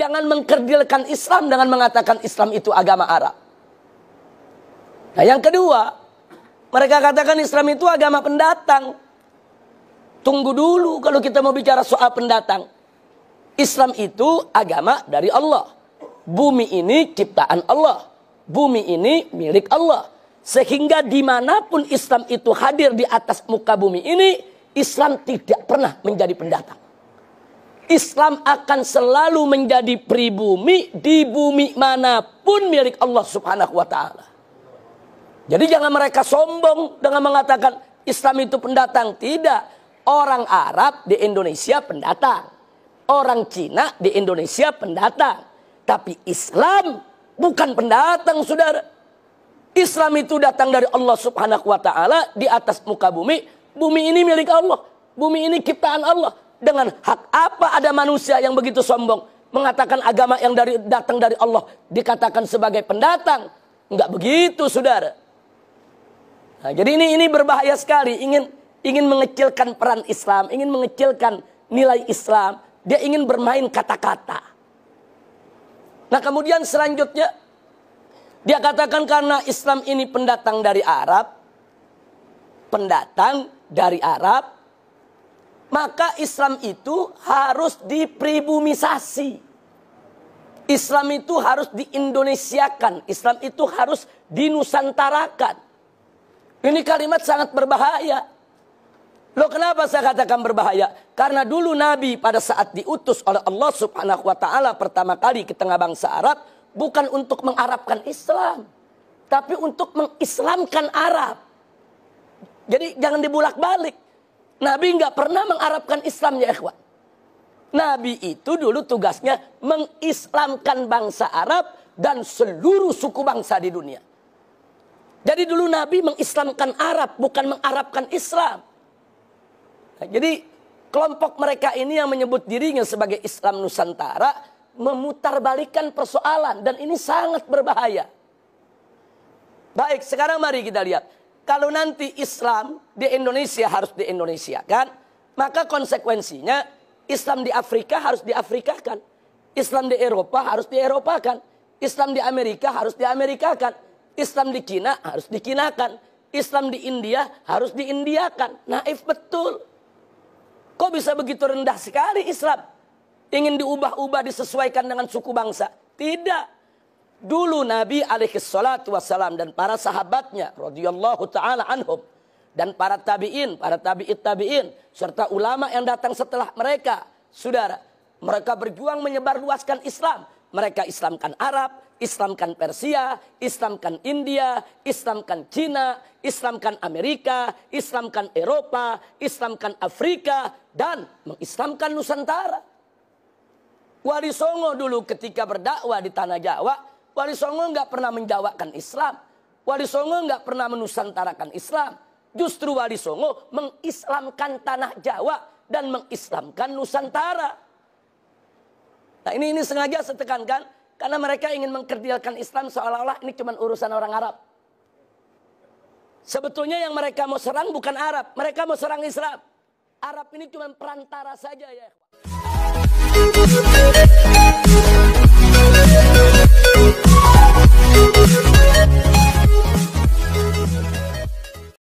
jangan mengkerdilkan Islam dengan mengatakan Islam itu agama Arab. Nah yang kedua, mereka katakan Islam itu agama pendatang. Tunggu dulu kalau kita mau bicara soal pendatang. Islam itu agama dari Allah. Bumi ini ciptaan Allah. Bumi ini milik Allah. Sehingga dimanapun Islam itu hadir di atas muka bumi ini, Islam tidak pernah menjadi pendatang. Islam akan selalu menjadi pribumi di bumi manapun milik Allah Subhanahu wa ta'ala. Jadi jangan mereka sombong dengan mengatakan Islam itu pendatang. Tidak. Orang Arab di Indonesia pendatang. Orang Cina di Indonesia pendatang. Tapi Islam bukan pendatang, saudara. Islam itu datang dari Allah Subhanahu wa ta'ala di atas muka bumi. Bumi ini milik Allah. Bumi ini ciptaan Allah. Dengan hak apa ada manusia yang begitu sombong mengatakan agama yang datang dari Allah dikatakan sebagai pendatang? Enggak begitu, saudara. Nah, jadi ini berbahaya sekali. Ingin mengecilkan peran Islam, ingin mengecilkan nilai Islam. Dia ingin bermain kata-kata. Nah, kemudian selanjutnya dia katakan karena Islam ini pendatang dari Arab, maka Islam itu harus dipribumisasi. Islam itu harus diindonesiakan. Islam itu harus dinusantarakan. Ini kalimat sangat berbahaya. Loh, kenapa saya katakan berbahaya? Karena dulu Nabi pada saat diutus oleh Allah Subhanahu wa ta'ala pertama kali ke tengah bangsa Arab, bukan untuk mengarabkan Islam, tapi untuk mengislamkan Arab. Jadi jangan dibulak-balik. Nabi nggak pernah mengarabkan Islam, ya ikhwan. Nabi itu dulu tugasnya mengislamkan bangsa Arab dan seluruh suku bangsa di dunia. Jadi dulu Nabi mengislamkan Arab, bukan mengarabkan Islam. Nah, jadi kelompok mereka ini yang menyebut dirinya sebagai Islam Nusantara memutarbalikkan persoalan, dan ini sangat berbahaya. Baik, sekarang mari kita lihat. Kalau nanti Islam di Indonesia harus di-Indonesiakan, maka konsekuensinya Islam di Afrika harus di-Afrikakan. Islam di Eropa harus di-Eropakan. Islam di Amerika harus di-Amerikakan. Islam di Cina harus dikinakan. Islam di India harus di-Indiakan. Naif betul. Kok bisa begitu rendah sekali Islam? Ingin diubah-ubah, disesuaikan dengan suku bangsa? Tidak. Dulu Nabi alaihi salatu wassalam dan para sahabatnya radhiyallahu ta'ala anhum, dan para tabi'in, para tabi'in, serta ulama yang datang setelah mereka, saudara, mereka berjuang menyebarluaskan Islam. Mereka Islamkan Arab, Islamkan Persia, Islamkan India, Islamkan Cina, Islamkan Amerika, Islamkan Eropa, Islamkan Afrika, dan mengislamkan Nusantara. Wali Songo dulu ketika berdakwah di tanah Jawa, Wali Songo nggak pernah menjawabkan Islam. Wali Songo nggak pernah menusantarakan Islam. Justru Wali Songo mengislamkan tanah Jawa dan mengislamkan Nusantara. Nah ini sengaja saya tekankan karena mereka ingin mengkerdilkan Islam seolah-olah ini cuma urusan orang Arab. Sebetulnya yang mereka mau serang bukan Arab, mereka mau serang Islam. Arab ini cuma perantara saja, ya.